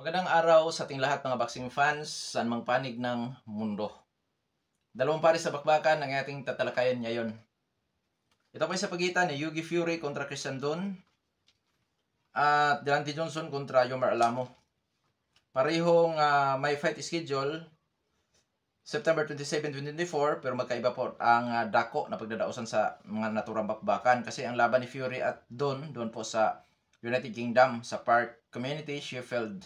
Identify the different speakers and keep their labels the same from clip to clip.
Speaker 1: Magandang araw sa ating lahat mga boxing fans saan mang panig ng mundo. Dalawang pares sa bakbakan ang ating tatalakayan ngayon. Ito po ay sa pagitan ni Yugi Fury kontra Christian Dunn at Deontay Johnson kontra Yomar Alamo. Parehong may fight schedule September 27, 2024 pero magkaiba po ang dako na pagdadaosan sa mga naturang bakbakan kasi ang laban ni Fury at Dunn doon po sa United Kingdom sa Park Community, Sheffield.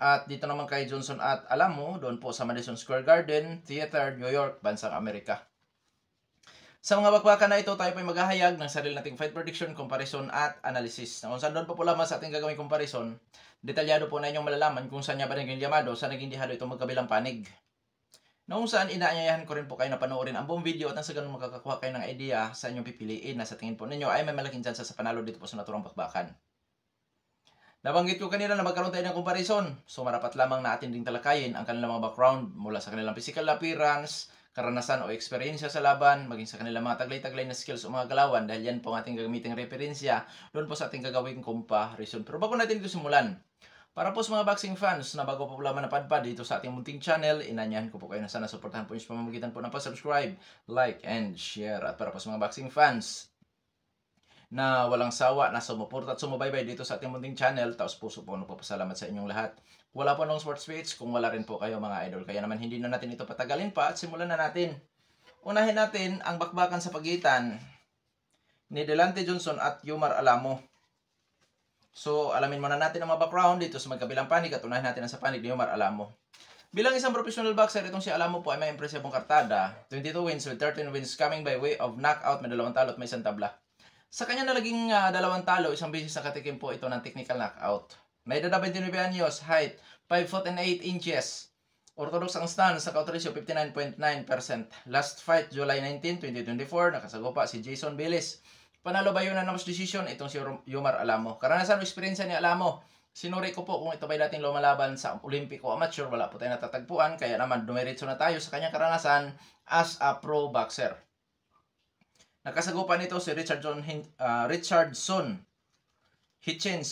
Speaker 1: At dito naman kay Johnson at Alamo, doon po sa Madison Square Garden, Theater, New York, Bansang Amerika. Sa mga bakbakan na ito, tayo po ay maghahayag ng sarili nating fight prediction, comparison at analysis. Na kung saan doon po lamang sa ating gagawing comparison, detalyado po na inyong malalaman kung saan niya ba naging yamado, saan naging dihado itong magkabilang panig. Na kung saan inaanyayahan ko rin po kayo na panoorin ang buong video at nang sa ganun makakakuha kayo ng idea sa inyong pipiliin na sa tingin po ninyo ay may malaking chance sa panalo dito po sa naturang bakbakan. Nabanggit ko kanina na magkaroon tayo ng comparison. So marapat lamang na atin ding talakayin ang kanilang mga background mula sa kanilang physical appearance, karanasan o eksperyensya sa laban, maging sa kanilang mga taglay-taglay na skills o mga galawan dahil yan po ang ating gagamiting referensya doon po sa ating gagawing comparison. Pero bago natin ito simulan, para po sa mga boxing fans na bago po lamang napadpad dito sa ating munting channel, inanyahan ko po kayo na sana suportahan po yung pamamagitan po ng pa-subscribe, like, and share. At para po sa mga boxing fans na walang sawa na sumuporta at sumubaybay dito sa ating munting channel, taos puso po nagpapasalamat sa inyong lahat. Wala po nung sports page kung wala rin po kayo mga idol. Kaya naman hindi na natin ito patagalin pa at simulan na natin. Unahin natin ang bakbakan sa pagitan ni Deontay Johnson at Yomar Alamo. So alamin muna natin ang mga background dito sa magkabilang panig at unahin natin ang sa panig ni Yomar Alamo. Bilang isang professional boxer, itong si Alamo po ay may impresibong kartada. 22 wins with 13 wins coming by way of knockout, may 2 talo at may 1 tabla. Sa kanya nalaging 2 talo, isang beses nakatikim po ito ng technical knockout. May edad 29 anyos, height 5 foot and 8 inches. Orthodox ang stance, knockout ratio 59.9%. Last fight, July 19, 2024, nakasagupa si Jason Billis. Panalo ba yun na knockout decision? Itong si Yomar Alamo. Karanasan o eksperyensya ni Alamo. Sinuri ko po kung ito ba'y dating lumalaban sa Olympic o amateur, wala po tayo natatagpuan. Kaya naman dumiretso na tayo sa kanyang karanasan as a pro boxer. Nakasagupan nito si Richardson Hitchens.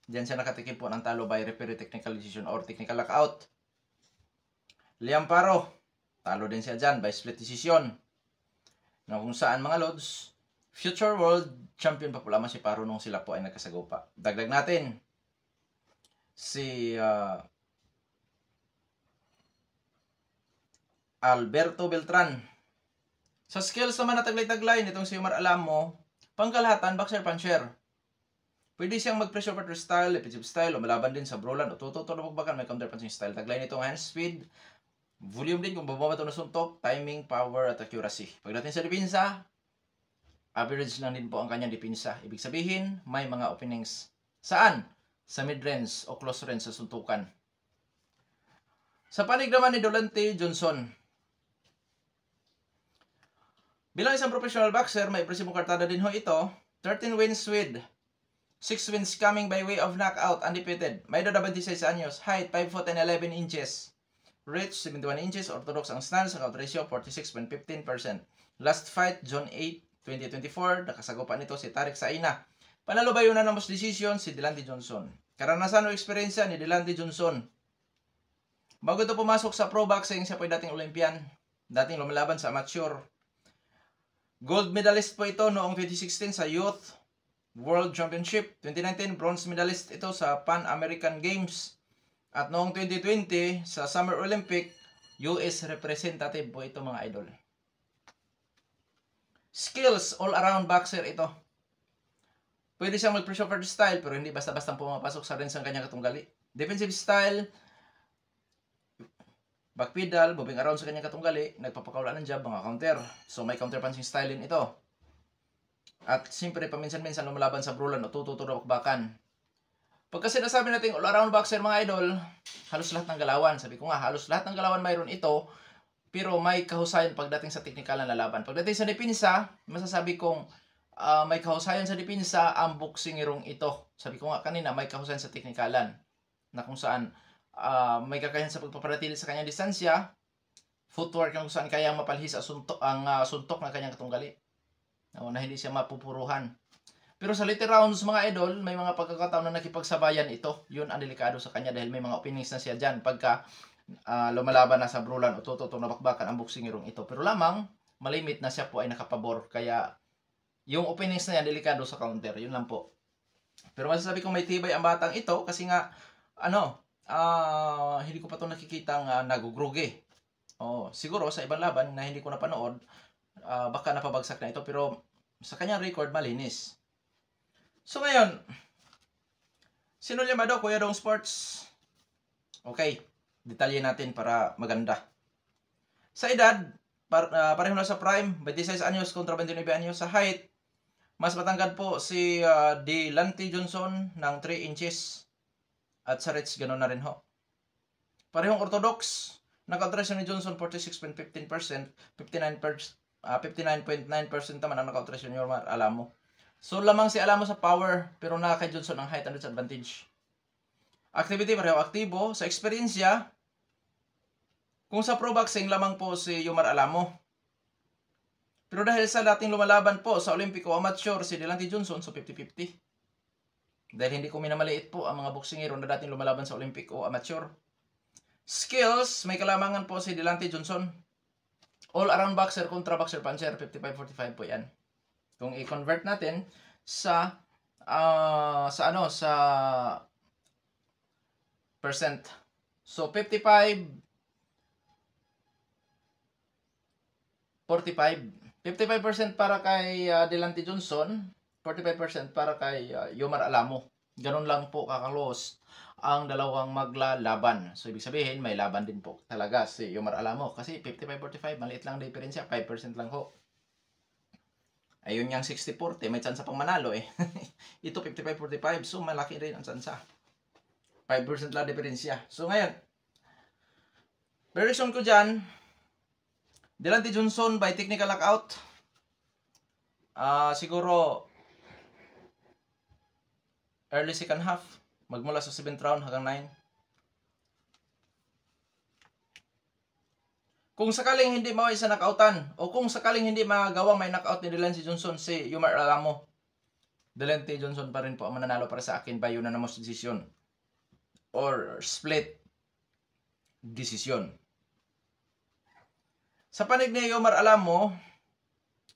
Speaker 1: Diyan siya nakatikim po ng talo by referee technical decision or technical knockout. Liam Paro, talo din siya dyan by split decision. Na kung saan mga lods, future world champion pa po lamang si Paro nung sila po ay nagkasagupa. Dagdag natin si Alberto Beltran. Sa skills naman na taglay-taglay nitong si Yomar Alamo, pangkalahatan, boxer puncher. Pwede siyang mag-pressure partner style, defensive style, o malaban din sa brawlan o tututo na pagbakan, may counter punching style. Taglay nitong hand speed, volume din kung bababato na suntok, timing, power, at accuracy. Pagdating sa depensa, average lang din po ang kanyang depensa. Ibig sabihin, may mga openings. Saan? Sa mid-range o close range sa suntukan. Sa panig naman ni Deontay Johnson, bilang isang professional boxer, may impresibong kartada din ho ito. 13 wins with 6 wins coming by way of knockout, undefeated. May edad 26 anyos, height 5 foot and 11 inches. Reach 71 inches, orthodox ang stance, knockout ratio 46.15%. Last fight, June 8, 2024, nakasagupan nito si Tarek Saina. Panalo ba yun na ng decision si Deontay Johnson? Karanasan o eksperyensya ni Deontay Johnson. Bago ito pumasok sa pro boxing, siya po ay dating Olympian, dating lumalaban sa amateur. Gold medalist po ito noong 2016 sa Youth World Championship. 2019, bronze medalist ito sa Pan American Games. At noong 2020, sa Summer Olympic, US representative po ito mga idol. Skills, all-around boxer ito. Pwede siyang mag-pressure style pero hindi basta-basta pumapasok sa rin sa kanyang katunggali. Defensive style, back pedal, moving around sa kanyang katunggali, nagpapakawalan ng jab, mga counter. So may counter punching style din ito. At siyempre paminsan-minsan lumalaban sa brawlan o tututuro bakbakan. Pagka sinasabi natin all-around boxer mga idol, halos lahat ng galawan. Sabi ko nga, halos lahat ng galawan mayroon ito, pero may kahusayan pagdating sa technical na lalaban. Pagdating sa depensa, masasabi kong may kahusayan sa depensa ang boxingerong ito. Sabi ko nga kanina, may kahusayan sa technicalan. Na kung saan may kakayahan sa pagpapanatili sa kanyang distansya, footwork kung saan kayang mapalhis ang suntok ng kanyang katunggali. Na hindi siya mapupuruhan. Pero sa later rounds, mga idol, may mga pagkakataon na nakipagsabayan ito. Yun ang delikado sa kanya dahil may mga openings na siya dyan pagka lumalaban na sa brulan o tututong nabakbakan ang boksingerong ito. Pero lamang, malimit na siya po ay nakapabor. Kaya, yung openings na yan, delikado sa counter. Yun lang po. Pero masasabi kong may tibay ang batang ito kasi nga, hindi ko pa ito nakikitang nagugrugi. Siguro sa ibang laban na hindi ko napanood, baka napabagsak na ito. Pero sa kanyang record, malinis. So ngayon, sino llamado, Kuya Dong Sports? Okay, detalye natin para maganda. Sa edad, pareho na sa prime, 26 anyos kontra 29 anyos. Sa height, mas matangkad po si Delante Johnson ng 3 inches. At sa reach, gano'n na rin ho. Parehong orthodox. Naka-outrace ni Johnson 46.15%, 59.9% naman ang naka-outrace ni Yomar Alamo. So, lamang si Alamo sa power, pero naka kay Johnson ang height and disadvantage. Activity, pareho aktibo. Sa eksperyensya, kung sa pro boxing, lamang po si Yomar Alamo. Pero dahil sa dating lumalaban po sa Olympic o amateur, si Delante Johnson, so 50-50. Dahil hindi ko minamaliit po ang mga boksingero na dating lumalaban sa Olympic o amateur. Skills, may kalamangan po si Delante Johnson. All-around boxer kontra boxer puncher, 55-45 po yan. Kung i-convert natin sa percent. So 55 45. 55% para kay Delante Johnson, 45% para kay Yomar Alamo. Ganun lang po kakalos ang dalawang maglalaban. So ibig sabihin may laban din po talaga si Yomar Alamo kasi 55-45, maliit lang diferensya, 5% lang ho. Ayun yung 60-40, may tsansa pang manalo eh. Ito 55-45, so malaki rin ang tsansa. 5% lang diferensya. So ngayon, version ko dyan, Delante Johnson by technical knockout. Siguro early second half, magmula sa 7th round hanggang 9. Kung sakaling hindi maway sa knockoutan o kung sakaling hindi magawang may knockout ni Delante Johnson si Yomar Alamo, Delante Johnson pa rin po ang mananalo para sa akin by unanimous decision or split decision. Sa panig ni Yomar Alamo,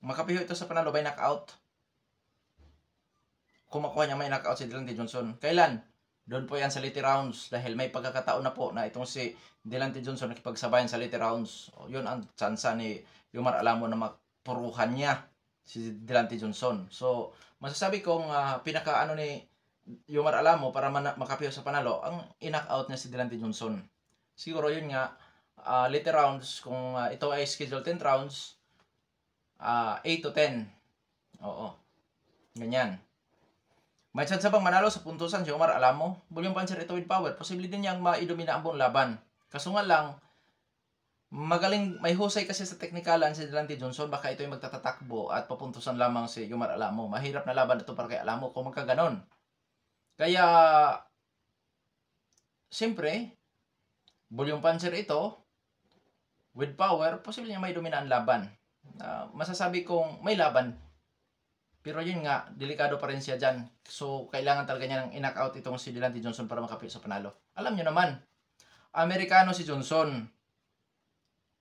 Speaker 1: makapiho ito sa panalo by knockout. Kung makuha niya may knockout si Delante Johnson. Kailan? Doon po yan sa late rounds dahil may pagkakataon na po na itong si Delante Johnson nakipagsabayan sa late rounds. Yun ang tsansa ni Yomar Alamo na mapuruhan niya si Delante Johnson. So, masasabi kong pinakaano ni Yomar Alamo para makapiho sa panalo, ang in-knockout niya si Delante Johnson. Siguro yun nga, late rounds, kung ito ay scheduled 10 rounds, 8 to 10. Oo. Ganyan. May chance bang manalo sa puntusan si Yomar Alamo? Volume puncher ito with power. Posible din niyang maidomina ang buong laban. Kaso nga lang, magaling, may husay kasi sa teknikalan si Delante Johnson. Baka ito yung magtatatakbo at papuntusan lamang si Yomar Alamo. Mahirap na laban ito para kay Alamo kung magkaganon. Kaya, siyempre, volume puncher ito with power, posible niya maidomina ang laban. Masasabi kong may laban. Pero yun nga, delikado pa rin siya dyan. So, kailangan talaga niya ng in-knockout itong si Delante Johnson para makapit sa panalo. Alam nyo naman, Amerikano si Johnson.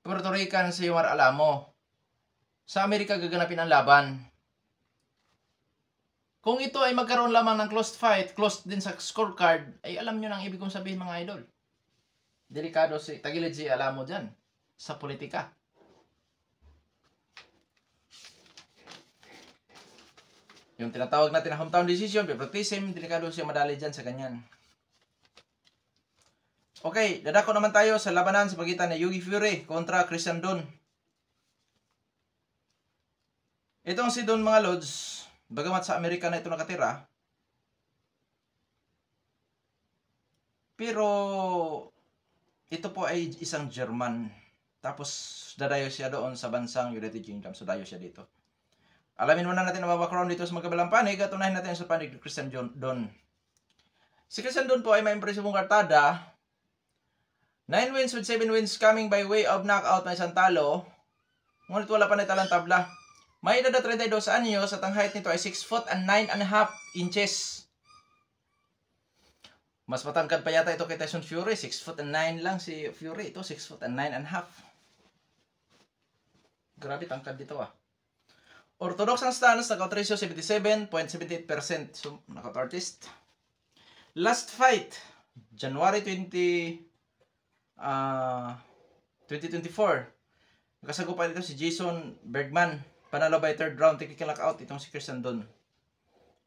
Speaker 1: Puerto Rican si Yomar Alamo. Sa Amerika gaganapin ang laban. Kung ito ay magkaroon lamang ng closed fight, closed din sa scorecard, ay alam nyo nang ibig kong sabihin mga idol. Delikado si tagilid si Alamo dyan sa politika. Yung tinatawag natin na hometown decision, favoritism, delikado siya madali dyan sa ganyan. Okay, dadako naman tayo sa labanan sa pagitan ni Yugi Fury kontra Christian Dunn. Itong si Dunn mga lods, bagamat sa Amerika na ito nakatira, pero ito po ay isang German. Tapos dadayo siya doon sa bansang United Kingdom, so dayo siya dito. Alamin muna natin ang background dito sa magkabilang panig at unahin natin sa panig ni Christian Dunn. Si Christian Dunn po ay may impresibong kartada. 9 wins with 7 wins coming by way of knockout na isang talo. Ngunit wala pa naitalang tabla. May edad na 32 anyos at ang height nito ay 6 foot and 9.5 inches. Mas matangkad pa yata ito kay Tyson Fury. 6 foot and 9 lang si Fury. Ito 6 foot and 9.5. Grabe tangkad dito ah. Orthodox ang stance, knockout ratio 77.78%. So, knockout artist. Last fight, January 2024. Nakasagupan dito si Jason Bergman. Panalo by third round, technical knockout itong si Christian Dunn.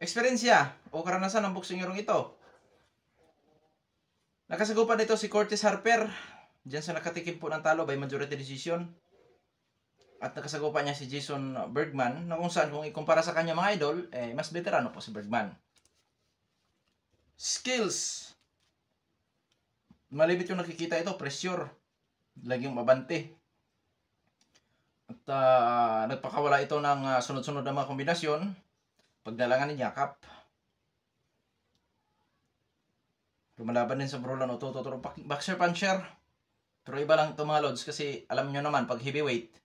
Speaker 1: Eksperyensya o karanasan ng boksingerong ito. Nakasagupan dito si Curtis Harper. Diyan sa nakatikim po ng talo by majority decision. At nakasagupan niya si Jason Bergman na kung saan kung ikumpara sa kanya mga idol, mas veterano po si Bergman. Skills. Malibit yung nakikita ito, pressure. Laging mabante. At nagpakawala ito ng sunod-sunod na mga kombinasyon. Pagdalangan ni yakap. Lumalaban din sa brulan o tuturo boxer puncher. Pero iba lang ito mga lods kasi alam nyo naman pag heavyweight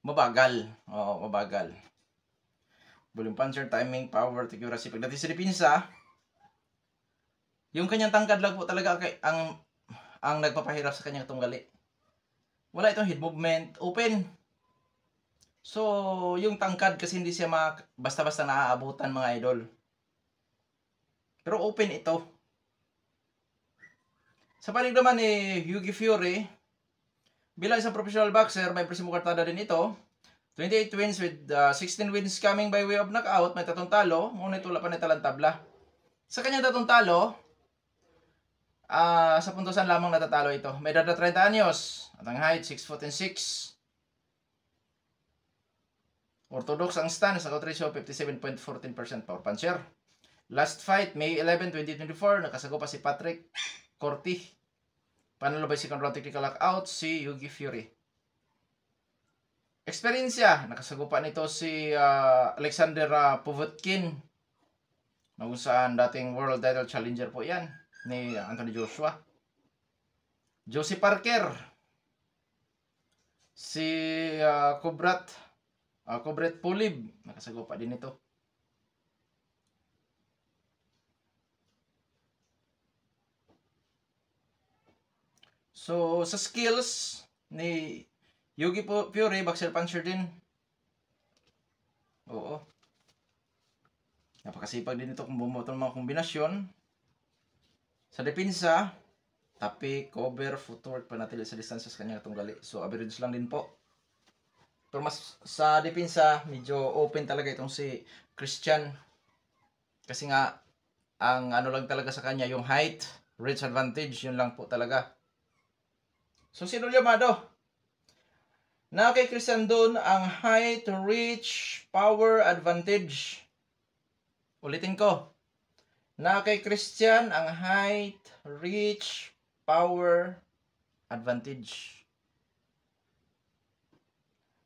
Speaker 1: mabagal. Oo, mabagal. Volume puncher, timing, power, accuracy. Pagdating sa depensa, yung kanyang tangkad lang po talaga ang nagpapahirap sa kanyang tunggali. Wala itong head movement, open. So, yung tangkad kasi hindi siya basta-basta naaabutan mga idol. Pero open ito. Sa panig naman ni Yugi Fury, bilang isang professional boxer, may presimo kartada din ito. 28 wins with 16 wins coming by way of knockout. May 3 talo. Ngunit wala pa na talang tabla. Sa kanyang 3 talo, sa puntosan lamang natatalo ito. May edad na 30 anyos. At ang height, 6 foot and 6. Orthodox ang stance. Knockout ratio, 57.14% power puncher. Last fight, May 11, 2024. Nakasago pa si Patrick Corti. Panalo by second round technical knockout si Yugi Fury. Eksperyensya, nakasagupa nito si Alexander Povetkin. Na kung saan dating world title challenger po yan ni Anthony Joshua. Josie Parker. Si Kubrat Pulib. Nakasagupa din ito. So, sa skills ni Yugi Fury, boxer puncher din. Oo. Napakasipag din ito kung bumuto ng mga kombinasyon. Sa depensa, tapi, cover, footwork, panatili sa distansya sa kanyang tunggali. So, average lang din po. Pero mas sa depensa, medyo open talaga itong si Christian. Kasi nga, ang ano lang talaga sa kanya, yung height, reach advantage, yun lang po talaga. So, sino llamado? Na kay Christian Dunn ang height, reach, power, advantage. Ulitin ko. Na kay Christian ang height, reach, power, advantage.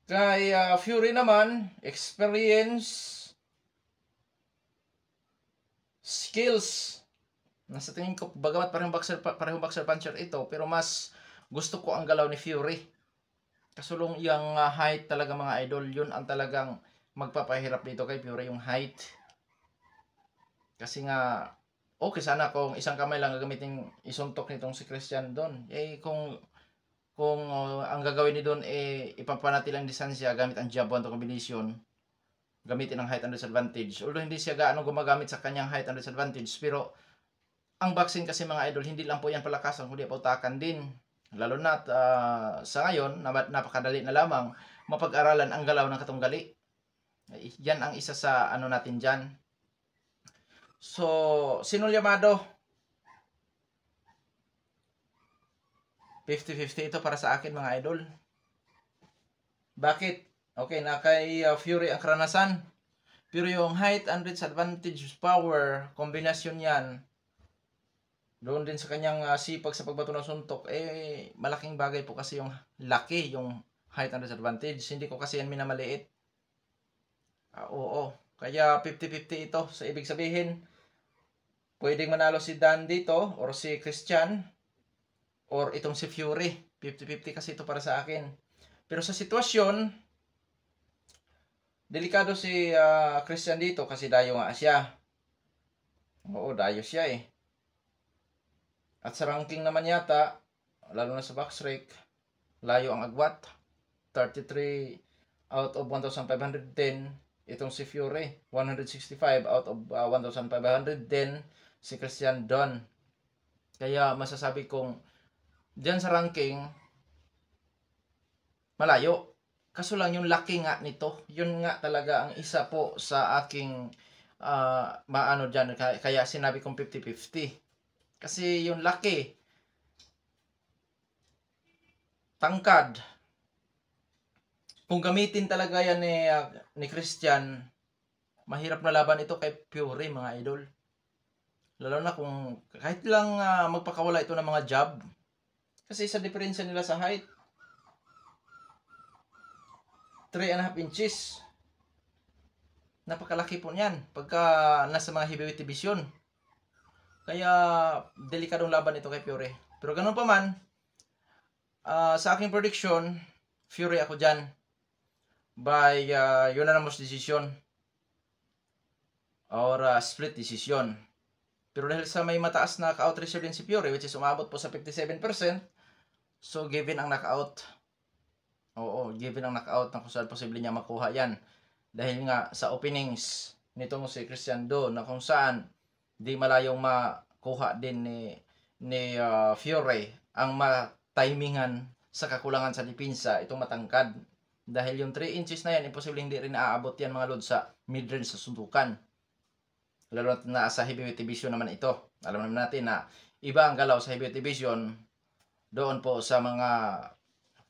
Speaker 1: Kay Fury naman, experience, skills. Nasa tingin ko, bagamat parehong boxer puncher ito, pero mas gusto ko ang galaw ni Fury. Kasulong yung height talaga mga idol, yun ang talagang magpapahirap dito kay Fury, yung height. Kasi nga, okay sana kung isang kamay lang gagamitin isuntok nitong si Christian Dunn. Kung ang gagawin ni Dunn ipapanatil ang distansya gamit ang jab one to combination, gamitin ang height and disadvantage. Although hindi siya gaano gumagamit sa kanyang height and disadvantage, pero ang boxing kasi mga idol, hindi lang po yan palakasan, kundi pautakan din. Lalo na sa ngayon, napakadali na lamang mapag-aralan ang galaw ng katunggali. Yan ang isa sa ano natin dyan. So, sino llamado? 50-50 ito para sa akin mga idol. Bakit? Okay, na kay Fury ang karanasan. Pero yung height and reach advantage power, kombinasyon yan. Doon din sa kanyang sipag sa pagbato ng suntok, malaking bagay po kasi yung laki, yung height and disadvantage. Hindi ko kasi yan minamaliit. Oo. Kaya 50-50 ito. So, ibig sabihin, pwedeng manalo si Dan dito, or si Christian, or itong si Fury. 50-50 kasi ito para sa akin. Pero sa sitwasyon, delikado si Christian dito kasi dayo nga siya. Oo, dayo siya eh. At sa ranking naman yata, lalo na sa box rake, layo ang agwat. 33 out of 1,510. Itong si Fury, 165 out of 1,510. Si Christian Dunn. Kaya masasabi kong diyan sa ranking, malayo. Kaso lang yung laki nga nito, yun nga talaga ang isa po sa aking maano dyan, kaya sinabi kong 50-50. Kasi yung laki, tangkad, kung gamitin talaga yan ni Christian, mahirap na laban ito kay Fury, mga idol. Lalo na kung kahit lang magpakawala ito ng mga jab. Kasi sa diferensya nila sa height, 3.5 inches. Napakalaki po niyan pagka nasa mga heavyweight division. Kaya delikadong laban ito kay Fury. Pero ganun pa man, sa aking prediction, Fury ako dyan by unanimous decision or split decision. Pero dahil sa may mataas na knockout ratio din si Fury, which is umabot po sa 57%, so given ang knockout. Oo, given ang knockout na kung saan posible niya makuha yan. Dahil nga sa openings nitong si Christian Dunn na kung saan di malayong makuha din ni Fury ang matimingan sa kakulangan sa dipinsa itong matangkad. Dahil yung 3 inches na yan, imposible hindi rin naaabot yan mga lod sa mid-range sa suntukan. Lalo na sa heavyweight division naman ito. Alam naman natin na iba ang galaw sa heavyweight division doon po sa mga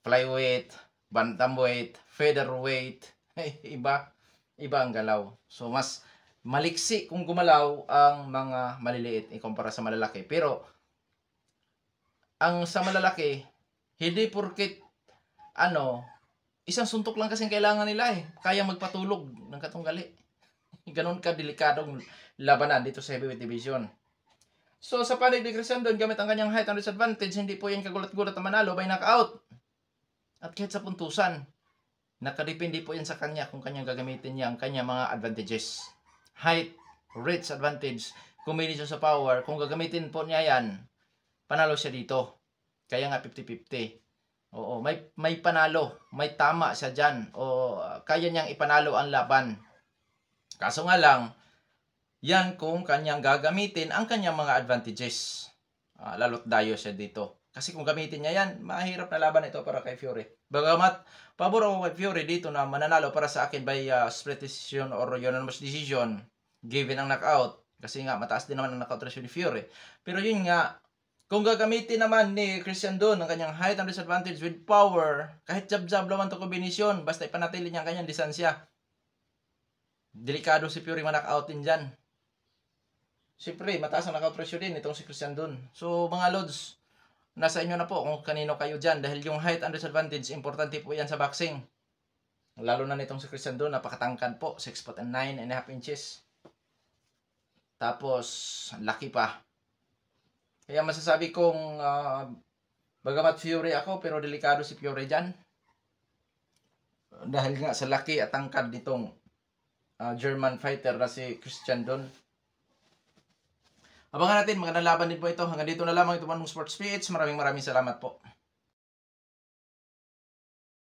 Speaker 1: flyweight, bantamweight, featherweight, iba ang galaw. So mas maliksi kung gumalaw ang mga maliliit ikumpara sa malalaki. Pero ang sa malalaki, hindi porket isang suntok lang kasi kailangan nila eh. Kaya magpatulog ng katunggali. Ganon ka delikadong labanan dito sa heavyweight division. So sa panig ni Christian Dunn, gamit ang kanyang height and disadvantage, hindi po yan kagulat-gulat na manalo by knockout. At kahit sa puntusan, nakadepende po yan sa kanya kung kanyang gagamitin niya ang kanyang mga advantages. Height, reach advantage, combination sa power, kung gagamitin po niya yan, panalo siya dito. Kaya nga 50-50. Oo, may panalo, may tama siya dyan. O kaya niyang ipanalo ang laban. Kaso nga lang, yan kung kanyang gagamitin ang kanyang mga advantages. Lalo't dayo siya dito. Kasi kung gamitin niya yan, mahirap na laban ito para kay Fury. Bagamat, pabor ako kay Fury dito na mananalo para sa akin by split decision or unanimous decision, given ang knockout. Kasi nga, mataas din naman ang knockout ratio ni Fury. Pero yun nga, kung gagamitin naman ni Christian Dunn ang kanyang height and disadvantage with power, kahit jab-jab laman ito kombinasyon, basta ipanatili niya ang kanyang distansya. Delikado si Fury ma-knockout din dyan. Siyempre, mataas ang knockout ratio din itong si Christian Dunn. So, mga lods, nasa inyo na po kung kanino kayo dyan. Dahil yung height and disadvantage, importante po yan sa boxing. Lalo na nitong si Christian Dunn, napakatangkad po. 6'9.5 inches. Tapos, laki pa. Kaya masasabi kong, bagamat Fury ako, pero delikado si Fury dyan. Dahil nga sa laki at tangkad nitong German fighter na si Christian Dunn. Abangan natin, magandang laban din po ito. Hanggang dito na lamang ito mong Sports PH. Maraming salamat po.